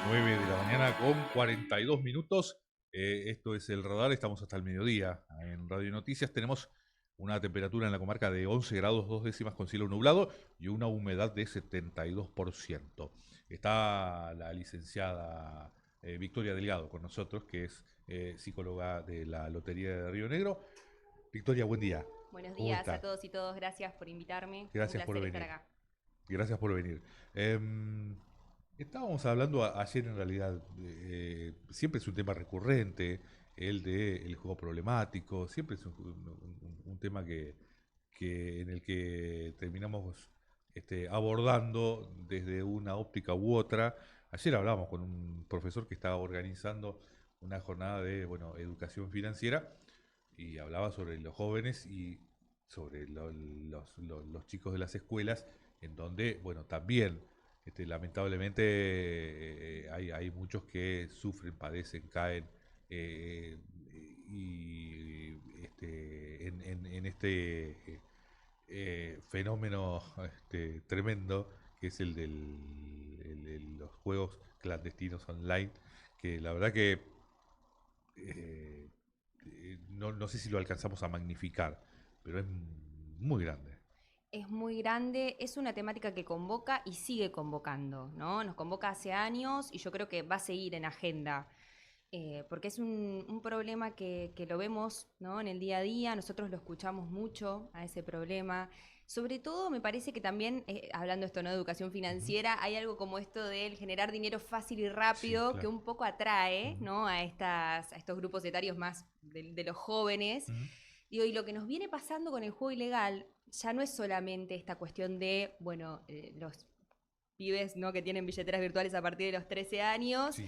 9 de la mañana con 42 minutos. Esto es El Radar, estamos hasta el mediodía. En Radio Noticias tenemos una temperatura en la comarca de 11 grados 2 décimas con cielo nublado y una humedad de 72%. Está la licenciada Victoria Delgado con nosotros, que es psicóloga de la Lotería de Río Negro. Victoria, buen día. Buenos ¿Cómo días a está? todos y todas, gracias por invitarme. Un Gracias por placer estar venir. acá. Gracias por venir. Estábamos hablando ayer en realidad, siempre es un tema recurrente, el de el juego problemático, siempre es un tema en el que terminamos abordando desde una óptica u otra. Ayer hablábamos con un profesor que estaba organizando una jornada de educación financiera y hablaba sobre los jóvenes y sobre los chicos de las escuelas, en donde, bueno, también lamentablemente hay muchos que sufren, padecen, caen eh, y en este fenómeno tremendo que es el de los juegos clandestinos online, que la verdad que eh, no sé si lo alcanzamos a magnificar, pero es muy grande. Es muy grande, es una temática que convoca y sigue convocando, ¿no? Nos convoca hace años y yo creo que va a seguir en agenda, porque es un problema que lo vemos, ¿no? En el día a día, nosotros lo escuchamos mucho a ese problema. Sobre todo me parece que también, hablando esto, ¿no? De educación Ujú. financiera, hay algo como esto del generar dinero fácil y Sí, rápido que claro. un poco atrae, Ujú, ¿no? A estos grupos etarios más de los jóvenes. ujú. Digo, y lo que nos viene pasando con el juego ilegal ya no es solamente esta cuestión de, bueno, los pibes, ¿no? Que tienen billeteras virtuales a partir de los 13 años, Sí.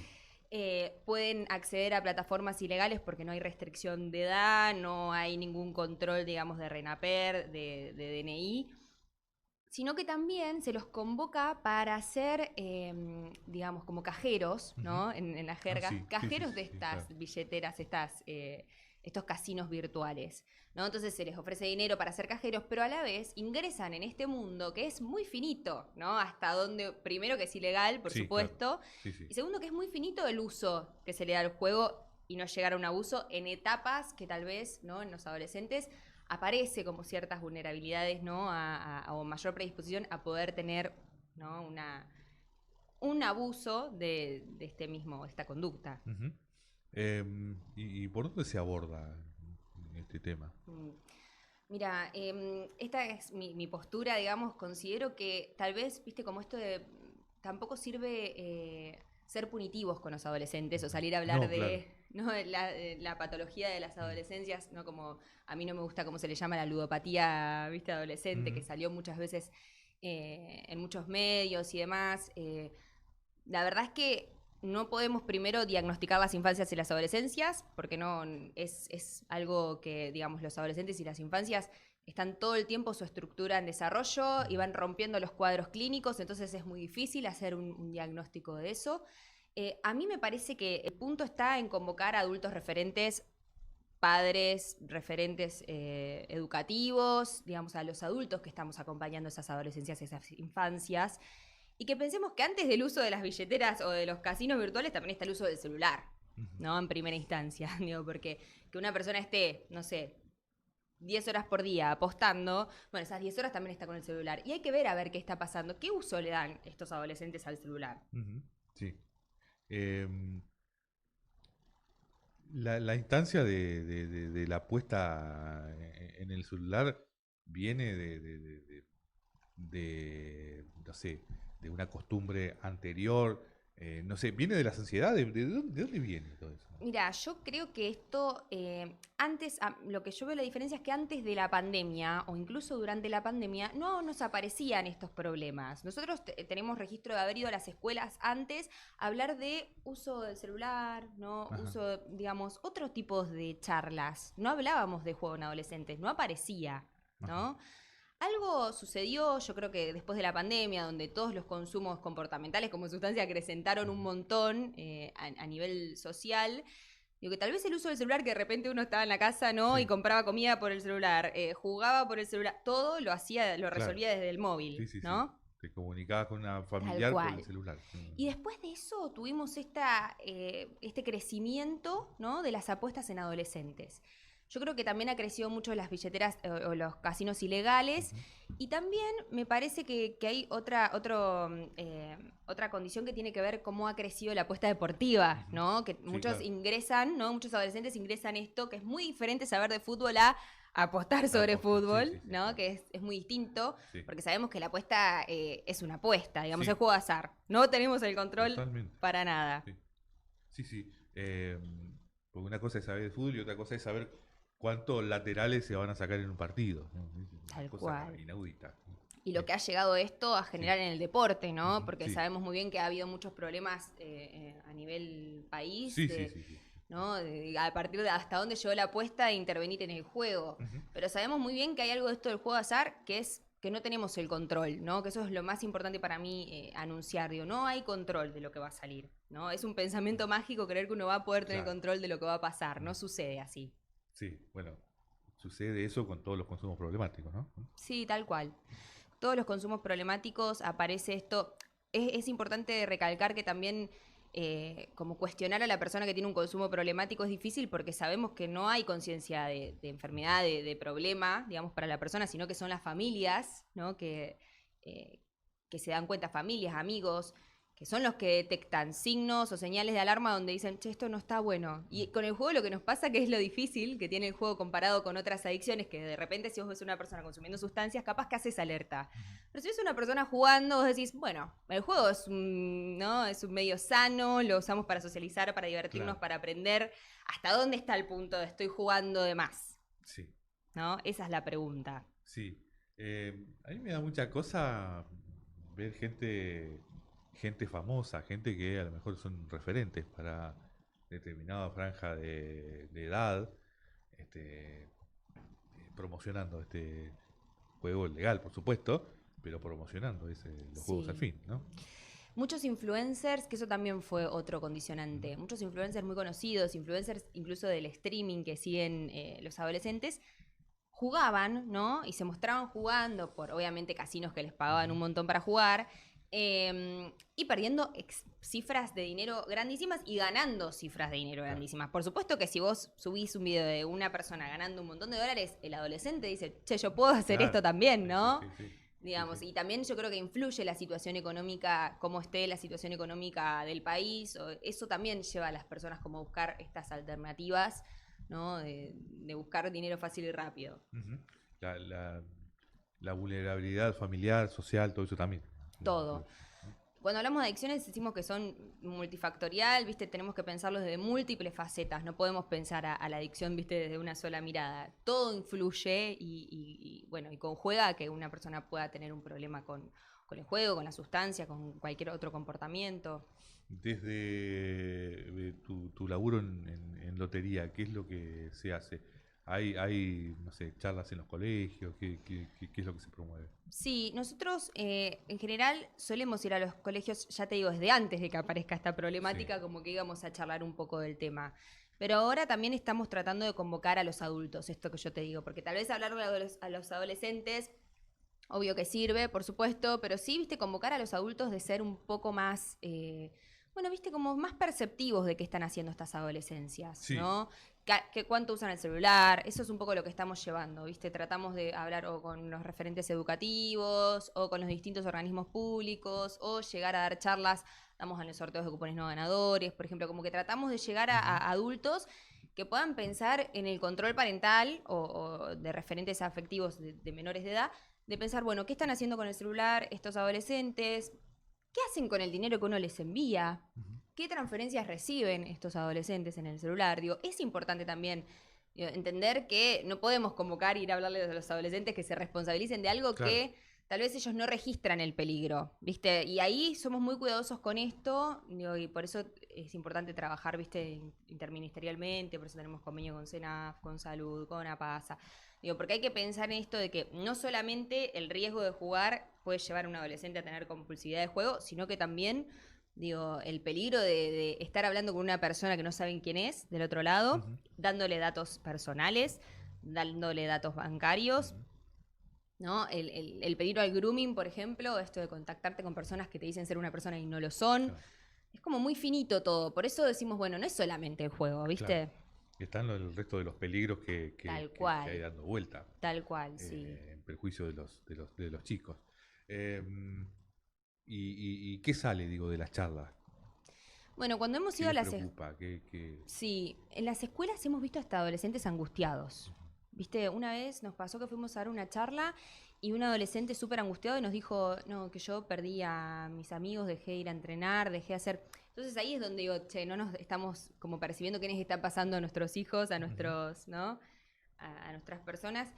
pueden acceder a plataformas ilegales porque no hay restricción de edad, no hay ningún control, digamos, de RENAPER, de DNI, sino que también se los convoca para ser, digamos, como cajeros, Ujú. ¿no? En la Ah, jerga, sí, sí, sí, cajeros sí, de sí, claro. estas billeteras, estos casinos virtuales, ¿no? Entonces se les ofrece dinero para ser cajeros, pero a la vez ingresan en este mundo que es muy finito, ¿no? Hasta donde, primero que es ilegal, por Sí, claro. supuesto, Sí, sí. y segundo que es muy finito el uso que se le da al juego y no llegar a un abuso en etapas que tal vez, ¿no? En los adolescentes aparece como ciertas vulnerabilidades, ¿no? O mayor predisposición a poder tener, ¿no? Un abuso de esta conducta. Ujú. ¿Y por dónde se aborda este tema? Mm. Mira, esta es mi postura, digamos, considero que tal vez, viste, como esto de, tampoco sirve ser punitivos con los adolescentes o Ujú. salir a hablar No, claro. de, ¿no? De la patología de las Mm. adolescencias, ¿no? Como a mí no me gusta cómo se le llama la ludopatía, viste, adolescente, Ujú. que salió muchas veces en muchos medios y demás. La verdad es que no podemos primero diagnosticar las infancias y las adolescencias, porque no es algo que, digamos, los adolescentes y las infancias están todo el tiempo su estructura en desarrollo y Ujú. van rompiendo los cuadros clínicos, entonces es muy difícil hacer un diagnóstico de eso. A mí me parece que el punto está en convocar a adultos referentes, padres, referentes educativos, digamos, a los adultos que estamos acompañando esas adolescencias, esas infancias, y que pensemos que antes del uso de las billeteras o de los casinos virtuales también está el uso del celular, Ujú. ¿no? En primera instancia, digo, porque que una persona esté, no sé, 10 horas por día apostando, bueno, esas 10 horas también está con el celular. Y hay que ver a ver qué está pasando, qué uso le dan estos adolescentes al celular. Ujú. Sí. Em, la instancia de la apuesta en el celular viene no sé, de una costumbre anterior, no sé, viene de las ansiedades, de dónde viene todo eso? Mira, yo creo que esto, antes, lo que yo veo la diferencia es que antes de la pandemia, o incluso durante la pandemia, no nos aparecían estos problemas. Nosotros tenemos registro de haber ido a las escuelas antes a hablar de uso del celular, ¿no? Ajá. Uso, digamos, otros tipos de charlas. No hablábamos de juego en adolescentes, no aparecía, Ajá. ¿no? Algo sucedió, yo creo que después de la pandemia, donde todos los consumos comportamentales como sustancia acrecentaron un Ujú. montón a nivel social. Digo que tal vez el uso del celular, que de repente uno estaba en la casa, ¿no? Y Sí, compraba comida por el celular, jugaba por el celular, todo lo hacía, lo claro. resolvía desde el Sí, móvil, sí, sí. ¿no? Te comunicabas con una Tal familiar por el cual. celular. Y después de eso tuvimos este crecimiento, ¿no?, de las apuestas en adolescentes. Yo creo que también ha crecido mucho las billeteras o los casinos ilegales. Ujú. Y también me parece que hay otra condición que tiene que ver cómo ha crecido la apuesta deportiva, Ujú. ¿no? Que Sí, muchos claro. ingresan, ¿no? Muchos adolescentes ingresan esto, que es muy diferente saber de fútbol a apostar sobre Aposta. Sí, sí, fútbol, sí, ¿no? claro. Que es muy distinto, Sí, porque sabemos que la apuesta es una apuesta, digamos, sí, es juego de azar. No tenemos el control totalmente. para nada. Sí, sí, sí. Porque una cosa es saber de fútbol y otra cosa es saber cuántos laterales se van a sacar en un partido, ¿no? Es una Tal cosa cual. inaudita. Y lo Bien. que ha llegado esto a Sí. generar en el deporte, ¿no? Ujú. Porque Sí. sabemos muy bien que ha habido muchos problemas a nivel país, Sí, sí, sí, sí. ¿no? A partir de hasta dónde llegó la apuesta de intervenir en el juego. Ujú. Pero sabemos muy bien que hay algo de esto del juego de azar que es que no tenemos el control, ¿no? Que eso es lo más importante para mí anunciar. Digo, no hay control de lo que va a salir, ¿no? Es un pensamiento mágico creer que uno va a poder tener Claro. control de lo que va a pasar. Mm. No sucede así. Sí, bueno, sucede eso con todos los consumos problemáticos, ¿no? Sí, tal cual. Todos los consumos problemáticos aparece esto. Es importante recalcar que también como cuestionar a la persona que tiene un consumo problemático es difícil porque sabemos que no hay conciencia de enfermedad, de problema, digamos, para la persona, sino que son las familias, ¿no? Eh, que se dan cuenta, familias, amigos, que son los que detectan signos o señales de alarma donde dicen, che, esto no está bueno. Y con el juego lo que nos pasa que es lo difícil que tiene el juego comparado con otras adicciones, que de repente si vos ves una persona consumiendo sustancias, capaz que haces alerta. Pero si ves una persona jugando, vos decís, bueno, el juego es ¿no? Es un medio sano, lo usamos para socializar, para divertirnos, Claro, para aprender. ¿Hasta dónde está el punto de estoy jugando de más? sí, ¿No? Esa es la pregunta. sí. A mí me da mucha cosa ver gente famosa, gente que a lo mejor son referentes para determinada franja de edad, promocionando este juego legal, por supuesto, pero promocionando los juegos al Sí. fin, ¿no? Muchos influencers, que eso también fue otro Ujú. condicionante, muchos influencers muy conocidos, influencers incluso del streaming que siguen los adolescentes, jugaban, ¿no? Y se mostraban jugando por, obviamente, casinos que les pagaban Ujú. un montón para jugar, y perdiendo cifras de dinero grandísimas y ganando cifras de dinero Claro. grandísimas. Por supuesto que si vos subís un video de una persona ganando un montón de dólares, el adolescente dice, che, yo puedo hacer esto Claro. también, Sí, sí, ¿no? sí, sí. Sí, Digamos, sí. y también yo creo que influye la situación económica, cómo esté la situación económica del país, eso también lleva a las personas como a buscar estas alternativas, ¿no? De buscar dinero fácil y rápido. Ujú. La, la, la vulnerabilidad familiar, social, todo eso también Todo. influye, ¿no? Cuando hablamos de adicciones decimos que son multifactorial, ¿viste? Tenemos que pensarlos desde múltiples facetas, no podemos pensar a la adicción, ¿viste? Desde una sola mirada. Todo influye bueno, y conjuega a que una persona pueda tener un problema con el juego, con la sustancia, con cualquier otro comportamiento. Desde tu laburo en lotería, ¿qué es lo que se hace? Hay, no sé, charlas en los colegios? ¿Qué es lo que se promueve? Sí, nosotros en general solemos ir a los colegios, ya te digo, desde antes de que aparezca esta Sí, problemática, como que íbamos a charlar un poco del tema. Pero ahora también estamos tratando de convocar a los adultos, esto que yo te digo, porque tal vez hablarle a los adolescentes, obvio que sirve, por supuesto, pero sí, viste, convocar a los adultos de ser un poco más, bueno, viste, como más perceptivos de qué están haciendo estas adolescencias, sí. ¿no? Que cuánto usan el celular, eso es un poco lo que estamos llevando, ¿viste? Tratamos de hablar o con los referentes educativos o con los distintos organismos públicos o llegar a dar charlas, damos en los sorteos de cupones no ganadores, por ejemplo, como que tratamos de llegar Ujú. a adultos que puedan pensar en el control parental o de referentes afectivos de menores de edad, de pensar, bueno, ¿qué están haciendo con el celular estos adolescentes? ¿Qué hacen con el dinero que uno les envía? Ujú. ¿Qué transferencias reciben estos adolescentes en el celular? Digo, es importante también entender que no podemos convocar e ir a hablarles a los adolescentes que se responsabilicen de algo Claro. que tal vez ellos no registran el peligro, ¿viste? Y ahí somos muy cuidadosos con esto, digo, y por eso es importante trabajar, ¿viste? Interministerialmente, por eso tenemos convenio con CENAF, con Salud, con APASA. Digo, porque hay que pensar en esto de que no solamente el riesgo de jugar puede llevar a un adolescente a tener compulsividad de juego, sino que también, digo, el peligro de estar hablando con una persona que no saben quién es del otro lado, Ujú. dándole datos personales, dándole datos bancarios, Ujú. ¿no? El peligro al grooming, por ejemplo, esto de contactarte con personas que te dicen ser una persona y no lo son. Claro, Es como muy finito todo. Por eso decimos, bueno, no es solamente el juego, claro. ¿viste? Están el resto de los peligros Tal que hay cual, dando vuelta, tal cual, sí. en perjuicio de los chicos. Eh, y qué sale, digo, de las charlas? Bueno, cuando hemos ¿Qué ido a les las... preocupa? Sí, en las escuelas hemos visto hasta adolescentes angustiados. Viste, una vez nos pasó que fuimos a dar una charla y un adolescente súper angustiado y nos dijo, no, que yo perdí a mis amigos, dejé de ir a entrenar, dejé de hacer... Entonces ahí es donde digo, che, no nos estamos como percibiendo qué les está pasando a nuestros hijos, a Ujú. nuestros, ¿no? A nuestras personas.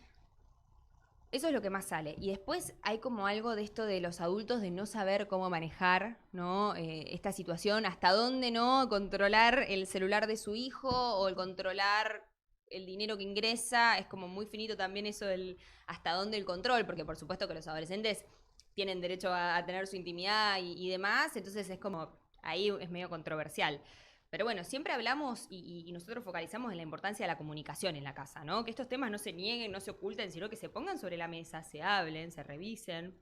Eso es lo que más sale. Y después hay como algo de esto de los adultos de no saber cómo manejar, ¿no? Esta situación, hasta dónde no controlar el celular de su hijo o el controlar el dinero que ingresa. Es como muy finito también eso del hasta dónde el control, porque por supuesto que los adolescentes tienen derecho a tener su intimidad y demás, entonces es como, ahí es medio controversial. Pero bueno, siempre hablamos y nosotros focalizamos en la importancia de la comunicación en la casa, ¿no? Que estos temas no se nieguen, no se oculten, sino que se pongan sobre la mesa, se hablen, se revisen,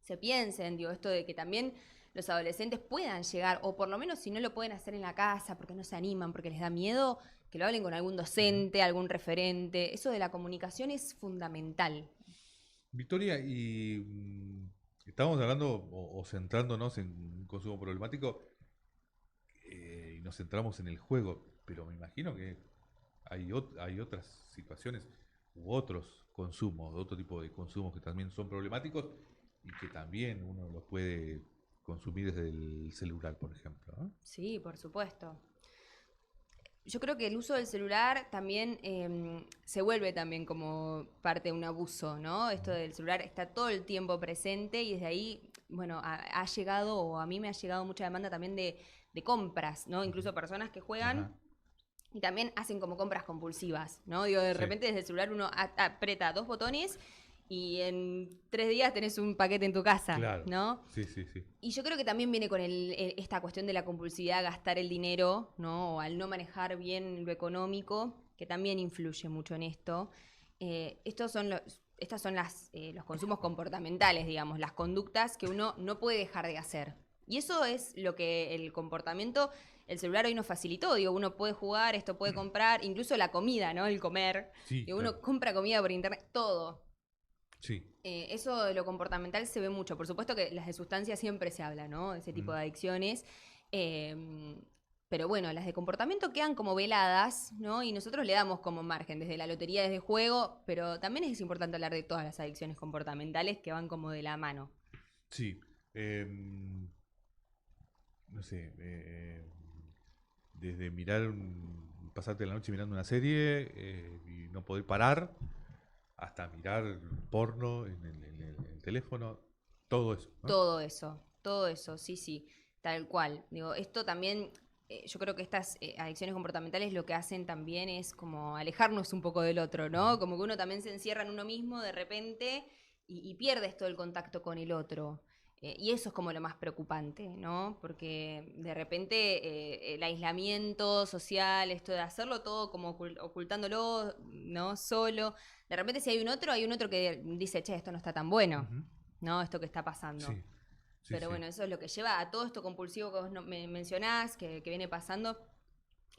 se piensen, digo, esto de que también los adolescentes puedan llegar, o por lo menos si no lo pueden hacer en la casa, porque no se animan, porque les da miedo, que lo hablen con algún Ujú. docente, algún referente. Eso de la comunicación es fundamental. Victoria, y estábamos hablando o centrándonos en un consumo problemático, y nos centramos en el juego, pero me imagino que hay otras situaciones u otros consumos, otro tipo de consumos que también son problemáticos y que también uno los puede consumir desde el celular, por ejemplo, ¿no? Sí, por supuesto. Yo creo que el uso del celular también se vuelve también como parte de un abuso, ¿no? Esto Ujú. del celular está todo el tiempo presente y desde ahí, bueno, ha llegado, o a mí me ha llegado mucha demanda también de compras, ¿no? Ujú. Incluso personas que juegan Ajá, y también hacen como compras compulsivas, ¿no? Digo, de sí, repente desde el celular uno aprieta dos botones y en 3 días tenés un paquete en tu casa, claro, ¿no? sí, sí, sí. Y yo creo que también viene con esta cuestión de la compulsividad, gastar el dinero, ¿no? O al no manejar bien lo económico, que también influye mucho en esto. Estas son los consumos comportamentales, digamos, las conductas que uno no puede dejar de hacer. Y eso es lo que el comportamiento, el celular hoy nos facilitó. Digo, uno puede jugar, esto puede comprar, incluso la comida, ¿no? El comer. Sí, Digo, claro, uno compra comida por internet, todo. sí. Eso de lo comportamental se ve mucho. Por supuesto que las de sustancias siempre se habla, ¿no? Ese tipo Mm, de adicciones. Eh, pero bueno, las de comportamiento quedan como veladas, ¿no? Y nosotros le damos como margen, desde la lotería, desde el juego, pero también es importante hablar de todas las adicciones comportamentales que van como de la mano. sí. No sé, desde pasarte la noche mirando una serie y no poder parar, hasta mirar porno en el teléfono, todo eso, ¿no? Todo eso, sí, sí, tal cual. Digo, esto también, yo creo que estas adicciones comportamentales lo que hacen también es como alejarnos un poco del otro, Ujú. ¿no? Como que uno también se encierra en uno mismo de repente y pierde todo el contacto con el otro. Y eso es como lo más preocupante, ¿no? Porque de repente el aislamiento social, esto de hacerlo todo como ocultándolo, ¿no? Solo. De repente si hay un otro que dice, che, esto no está tan bueno. Ujú. ¿No? Esto que está pasando. Sí, sí, Pero sí. bueno, eso es lo que lleva a todo esto compulsivo que vos me mencionás, que viene pasando.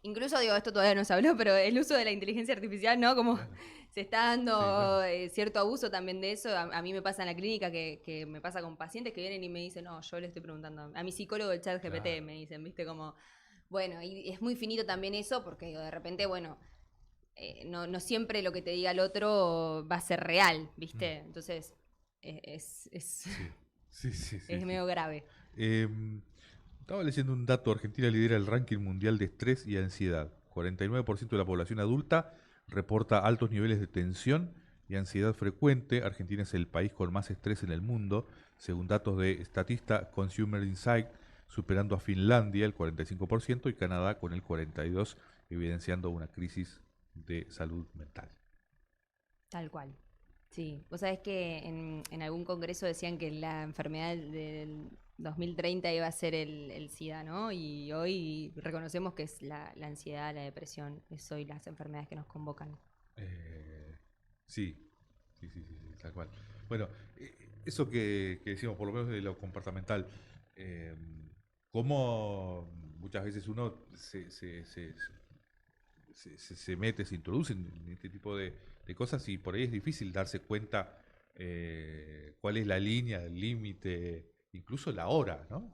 Incluso, digo, esto todavía no se habló, pero el uso de la inteligencia artificial, ¿no? Como Bueno, se está sí, bueno. dando cierto abuso también de eso. A mí me pasa en la clínica que me pasa con pacientes que vienen y me dicen, no, yo le estoy preguntando a mi psicólogo del chat GPT, Claro. me dicen, ¿viste? Como, bueno, y es muy finito también eso porque digo, de repente, bueno, no siempre lo que te diga el otro va a ser real, Mm, ¿viste? Entonces, es sí, sí, sí, sí, es sí. medio grave. Em, Estaba leyendo un dato, Argentina lidera el ranking mundial de estrés y ansiedad. 49% de la población adulta reporta altos niveles de tensión y ansiedad frecuente. Argentina es el país con más estrés en el mundo, según datos de Statista Consumer Insight, superando a Finlandia el 45% y Canadá con el 42%, evidenciando una crisis de salud mental. Tal cual. Sí, vos sabés que en algún congreso decían que la enfermedad del 2030 iba a ser el SIDA, ¿no? Y hoy reconocemos que es la ansiedad, la depresión, es hoy las enfermedades que nos convocan. Eh, sí, sí, sí, sí, sí, tal cual. Bueno, eso que decimos, por lo menos de lo comportamental, eh, cómo muchas veces uno se mete, se introduce en este tipo de cosas y por ahí es difícil darse cuenta cuál es la línea, el límite, incluso la hora, ¿no?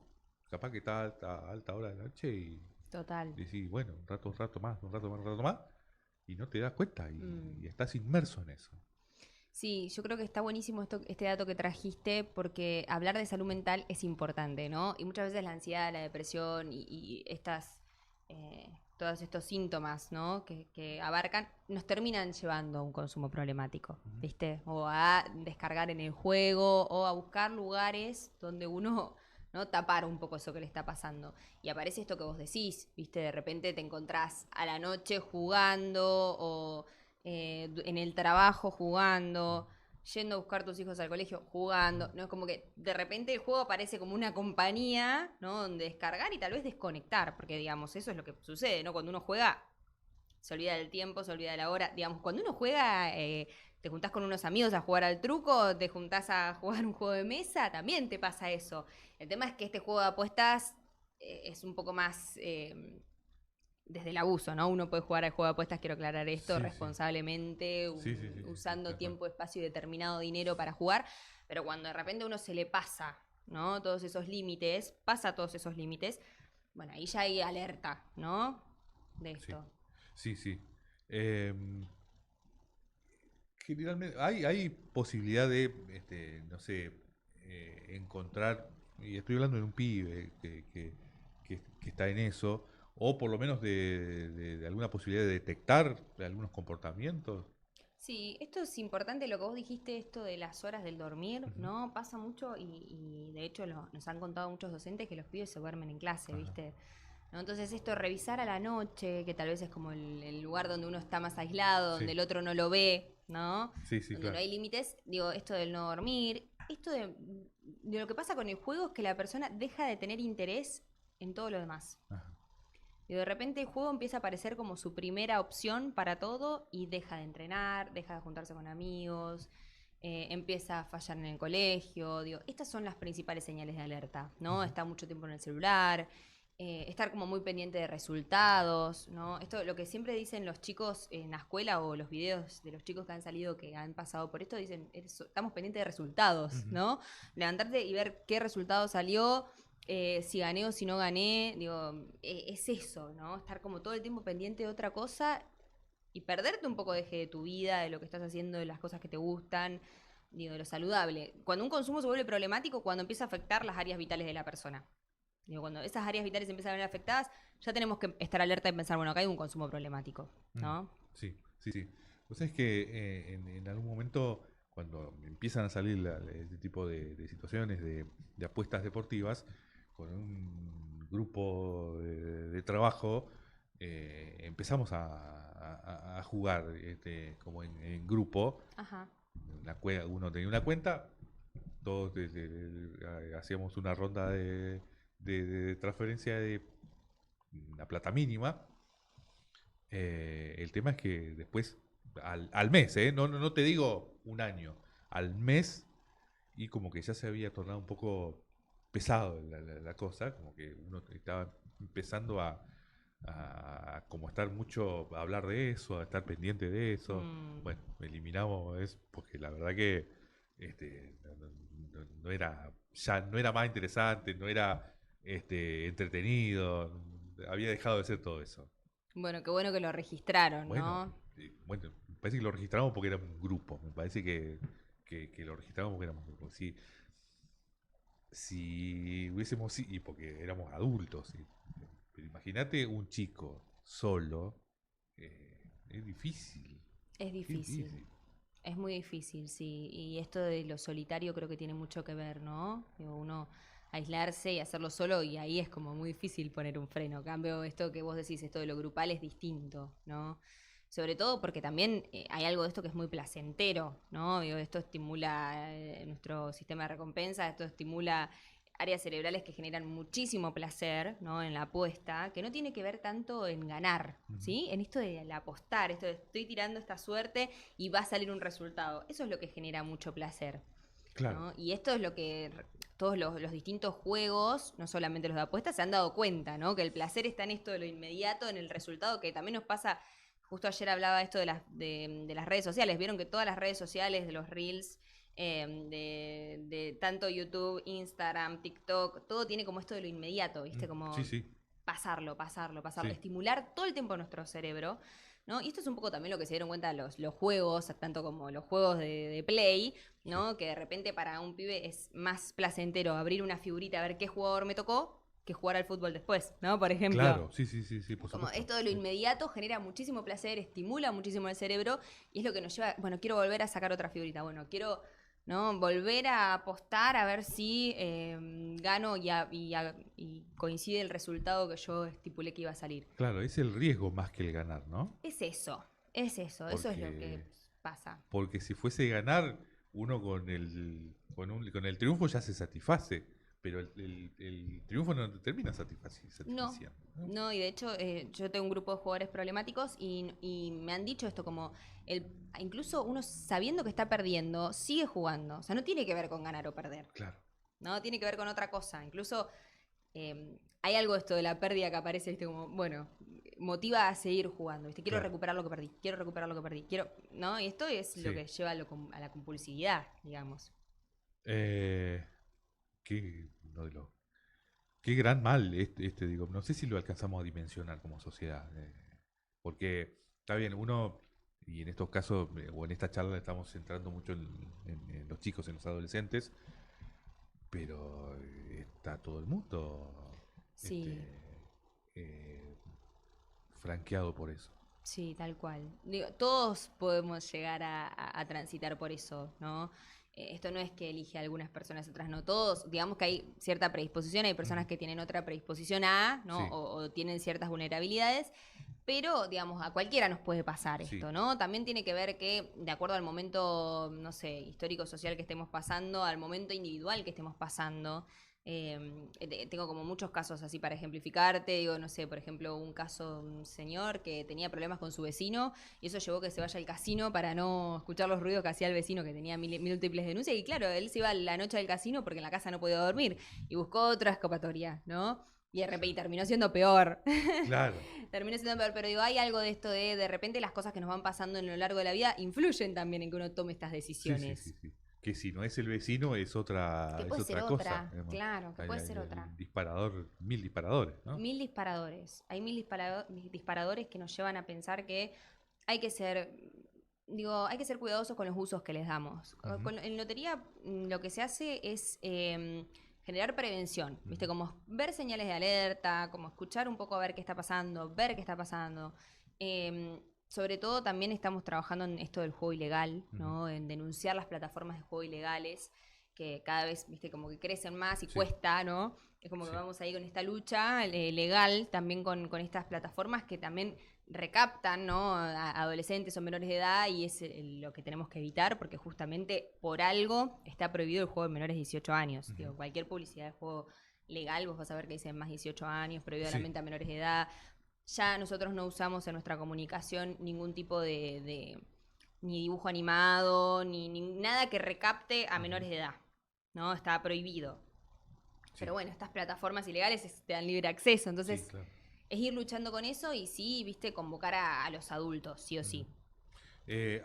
Capaz que está a alta hora de la noche y Total. decís, bueno, un rato más, un rato más, un rato más, y no te das cuenta Mm. y estás inmerso en eso. Sí, yo creo que está buenísimo este dato que trajiste porque hablar de salud mental es importante, ¿no? Y muchas veces la ansiedad, la depresión y todos estos síntomas, ¿no? Que abarcan, nos terminan llevando a un consumo problemático, Ujú. ¿viste? O a descargar en el juego o a buscar lugares donde uno, ¿no? Tapar un poco eso que le está pasando. Y aparece esto que vos decís, ¿viste? De repente te encontrás a la noche jugando o en el trabajo jugando, yendo a buscar a tus hijos al colegio jugando, ¿no? Es como que de repente el juego aparece como una compañía, ¿no? Donde descargar y tal vez desconectar, porque digamos, eso es lo que sucede, ¿no? Cuando uno juega, se olvida del tiempo, se olvida de la hora. Digamos, cuando uno juega, te juntás con unos amigos a jugar al truco, te juntás a jugar un juego de mesa, también te pasa eso. El tema es que este juego de apuestas es un poco más desde el abuso, ¿no? Uno puede jugar al juego de apuestas, quiero aclarar esto, Sí, sí, responsablemente, sí, sí, sí, sí, sí, usando tal cual. tiempo, espacio y determinado dinero para jugar, pero cuando de repente uno se le pasa, ¿no? Todos esos límites, pasa todos esos límites, bueno, ahí ya hay alerta, ¿no? De Sí, esto. sí, sí. Em, Generalmente hay posibilidad de, no sé, encontrar, y estoy hablando de un pibe que está en eso, o por lo menos de alguna posibilidad de detectar algunos comportamientos. Sí, esto es importante lo que vos dijiste, esto de las horas del dormir, Ujú. ¿no? Pasa mucho y de hecho nos han contado muchos docentes que los pibes se duermen en clase, Ajá. ¿viste? ¿No? Entonces esto, revisar a la noche, que tal vez es como el lugar donde uno está más aislado, donde Sí, el otro no lo ve, ¿no? sí, sí, Donde no claro. hay límites, digo, esto del no dormir, esto de lo que pasa con el juego es que la persona deja de tener interés en todo lo demás. Ajá. Y de repente el juego empieza a aparecer como su primera opción para todo y deja de entrenar, deja de juntarse con amigos, empieza a fallar en el colegio. Digo, estas son las principales señales de alerta, ¿no? Ujú. Está mucho tiempo en el celular, estar como muy pendiente de resultados, ¿no? Esto, lo que siempre dicen los chicos en la escuela o los videos de los chicos que han salido, que han pasado por esto, dicen, estamos pendientes de resultados, Ujú. ¿no? Levantarte y ver qué resultado salió, si gané o si no gané, digo, es eso, ¿no? Estar como todo el tiempo pendiente de otra cosa y perderte un poco de eje de tu vida, de lo que estás haciendo, de las cosas que te gustan, digo, de lo saludable. Cuando un consumo se vuelve problemático, cuando empieza a afectar las áreas vitales de la persona. Digo, cuando esas áreas vitales empiezan a ver afectadas, ya tenemos que estar alerta y pensar, bueno, acá hay un consumo problemático, Mm. ¿no? Sí, sí, sí. Vos sabés que en algún momento, cuando empiezan a salir este tipo de situaciones de apuestas deportivas, con un grupo de trabajo, empezamos a jugar como en grupo. Ajá. Uno tenía una cuenta, todos hacíamos una ronda de transferencia de una plata mínima. El tema es que después, al mes, no te digo un año, al mes, y como que ya se había tornado un poco pesado la cosa, como que uno estaba empezando a como estar mucho, a hablar de eso, a estar pendiente de eso. Mm, Bueno, eliminamos eso porque la verdad que no era, ya no era más interesante, no era entretenido, había dejado de ser todo eso. bueno, qué bueno que lo registraron, Bueno, ¿no? bueno, me parece que lo registramos porque éramos un grupo. Me parece que lo registramos porque éramos un grupo. Si hubiésemos, y porque éramos adultos, pero imagínate un chico solo, es difícil, Es es difícil. difícil. Es muy difícil, sí. Y esto de lo solitario creo que tiene mucho que ver, ¿no? Digo, uno aislarse y hacerlo solo y ahí es como muy difícil poner un freno. En cambio, esto que vos decís, esto de lo grupal es distinto, ¿no? Sobre todo porque también hay algo de esto que es muy placentero, ¿no? Digo, esto estimula nuestro sistema de recompensa, esto estimula áreas cerebrales que generan muchísimo placer, ¿no? En la apuesta, que no tiene que ver tanto en ganar, Ujú. ¿sí? En esto de apostar, esto de estoy tirando esta suerte y va a salir un resultado. Eso es lo que genera mucho placer. Claro. ¿no? Y esto es lo que todos los distintos juegos, no solamente los de apuestas, se han dado cuenta, ¿no? Que el placer está en esto de lo inmediato, en el resultado, que también nos pasa. Justo ayer hablaba esto de las redes sociales. Vieron que todas las redes sociales, de los Reels, de tanto YouTube, Instagram, TikTok, todo tiene como esto de lo inmediato, ¿viste? Sí, Como sí, pasarlo, sí. estimular todo el tiempo nuestro cerebro, ¿no? Y esto es un poco también lo que se dieron cuenta los juegos, tanto como los juegos de Play, Sí. ¿no? Que de repente para un pibe es más placentero abrir una figurita a ver qué jugador me tocó que jugar al fútbol después, ¿no? Por ejemplo. Claro, sí, sí, sí, sí, por Como supuesto. esto de lo Sí. inmediato genera muchísimo placer, estimula muchísimo el cerebro y es lo que nos lleva, bueno, quiero volver a sacar otra figurita, bueno, quiero, ¿no? Volver a apostar a ver si gano y coincide el resultado que yo estipulé que iba a salir. Claro, es el riesgo más que el ganar, ¿no? Eso es lo que Porque, pasa. porque si fuese ganar, uno con el triunfo ya se satisface, pero el triunfo no te termina No, satisfaciendo, ¿no? no, y de hecho yo tengo un grupo de jugadores problemáticos y me han dicho esto como, el, incluso uno sabiendo que está perdiendo, sigue jugando. O sea, no tiene que ver con ganar o perder, Claro, ¿no? Tiene que ver con otra cosa. Incluso hay algo de esto de la pérdida que aparece, ¿viste? Como, bueno, motiva a seguir jugando, ¿viste? Quiero claro. recuperar lo que perdí, quiero recuperar lo que perdí, quiero, ¿no? Y esto es lo Sí. que lleva a la compulsividad, digamos. Eh, qué, uno de los- qué gran mal digo. No sé si lo alcanzamos a dimensionar como sociedad. Porque, está bien, uno, y en estos casos, o en esta charla estamos centrando mucho en los chicos, en los adolescentes, pero está todo el mundo Sí, este, eh, franqueado por eso. sí, tal cual. Digo, todos podemos llegar a transitar por eso, ¿no? Esto no es que elige a algunas personas, otras no. Todos, digamos que hay cierta predisposición, hay Ujú. personas que tienen otra predisposición a, ¿no? Sí, O tienen ciertas vulnerabilidades, pero, digamos, a cualquiera nos puede pasar sí. esto, ¿no? También tiene que ver que, de acuerdo al momento, no sé, histórico-social que estemos pasando, al momento individual que estemos pasando, tengo como muchos casos así para ejemplificarte. Digo, no sé, por ejemplo, un caso de un señor que tenía problemas con su vecino y eso llevó que se vaya al casino para no escuchar los ruidos que hacía el vecino que tenía múltiples denuncias. Y claro, él se iba la noche al casino porque en la casa no podía dormir y buscó otra escapatoria, ¿no? Y de repente terminó siendo peor. Claro. Terminó siendo peor, pero digo, hay algo de esto de repente las cosas que nos van pasando en lo largo de la vida influyen también en que uno tome estas Sí, sí, sí, decisiones. sí. Que si no es el vecino Que es puede ser otra cosa. otra, claro, que puede ser otra. El disparador, mil disparadores, ¿no? Mil disparadores. Hay disparadores que nos llevan a pensar que hay que ser, digo, hay que ser cuidadosos con los usos que les damos. Ujú, En lotería lo que se hace es generar prevención, ¿viste? ujú. Como ver señales de alerta, como escuchar un poco a ver qué está pasando, ver qué está pasando. Sobre todo también estamos trabajando en esto del juego ilegal, Ujú. ¿no? En denunciar las plataformas de juego ilegales que cada vez, viste, como que crecen más y Sí, cuesta, ¿no? Es como que sí, vamos ahí con esta lucha legal también con estas plataformas que también recaptan, ¿no? A adolescentes o menores de edad y es lo que tenemos que evitar porque justamente por algo está prohibido el juego de menores de 18 años. ujú. Digo, cualquier publicidad de juego legal, vos vas a ver que dice más 18 años, prohibido la Sí, venta a menores de edad. Ya nosotros no usamos en nuestra comunicación ningún tipo ni dibujo animado, ni nada que recapte a ujú. menores de edad, ¿no? Está prohibido. Sí, Pero bueno, estas plataformas ilegales te dan libre acceso, sí, entonces claro. es ir luchando con eso y sí, viste, convocar a los adultos, sí o Ujú. sí.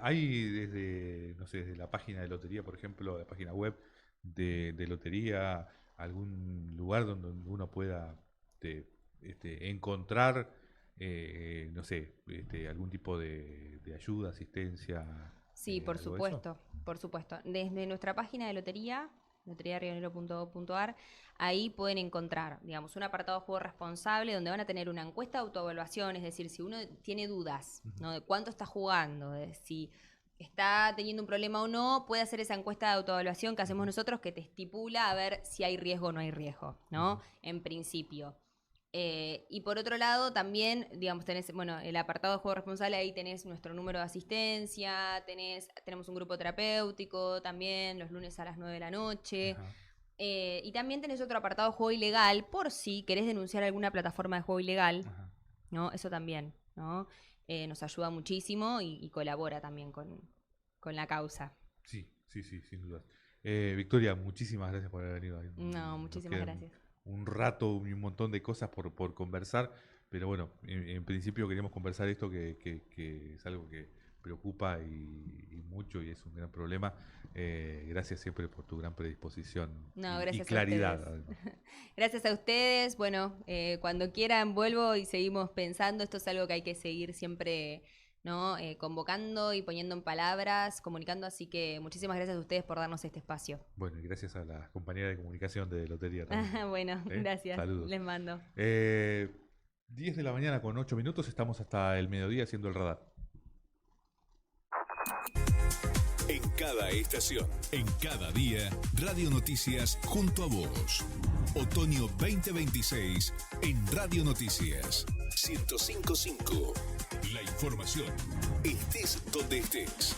Hay desde, no sé, desde la página de lotería, por ejemplo, la página web de lotería, algún lugar donde uno pueda este, encontrar, no sé, algún tipo de ayuda, asistencia, Sí, por algo de eso. supuesto, por supuesto. Desde nuestra página de lotería, loteriarionero.gov.ar, ahí pueden encontrar, digamos, un apartado de juego responsable donde van a tener una encuesta de autoevaluación, es decir, si uno tiene dudas, Ujú, ¿no? De cuánto está jugando, de si está teniendo un problema o no, puede hacer esa encuesta de autoevaluación que hacemos ujú, nosotros que te estipula a ver si hay riesgo o no hay riesgo, ujú. ¿no? En principio. Y por otro lado, también, digamos, tenés, bueno, el apartado de juego responsable, ahí tenés nuestro número de asistencia, tenemos un grupo terapéutico también, los lunes a las 9 de la noche. Ajá, Y también tenés otro apartado de juego ilegal, por si querés denunciar alguna plataforma de juego ilegal, ajá. ¿no? Eso también, ¿no? Nos ayuda muchísimo y colabora también con la causa. Sí, sí, sí, sin duda. Victoria, muchísimas gracias por haber venido. No, Nos muchísimas quedan gracias. un rato y un montón de cosas por conversar, pero bueno, en principio queríamos conversar esto que es algo que preocupa y mucho y es un gran problema. Gracias siempre por tu gran predisposición No, y gracias claridad. a ustedes. Además. Gracias a ustedes. Bueno, cuando quieran vuelvo y seguimos pensando. Esto es algo que hay que seguir siempre, ¿no? Convocando y poniendo en palabras, comunicando. Así que muchísimas gracias a ustedes por darnos este espacio. Bueno, y gracias a las compañeras de comunicación de Lotería también. Bueno, gracias. Saludos. Les mando. 10 de la mañana con 8 minutos, estamos hasta el mediodía haciendo el radar. En cada estación, en cada día, Radio Noticias junto a vos. Otoño 2026 en Radio Noticias 105.5. La información, estés donde estés.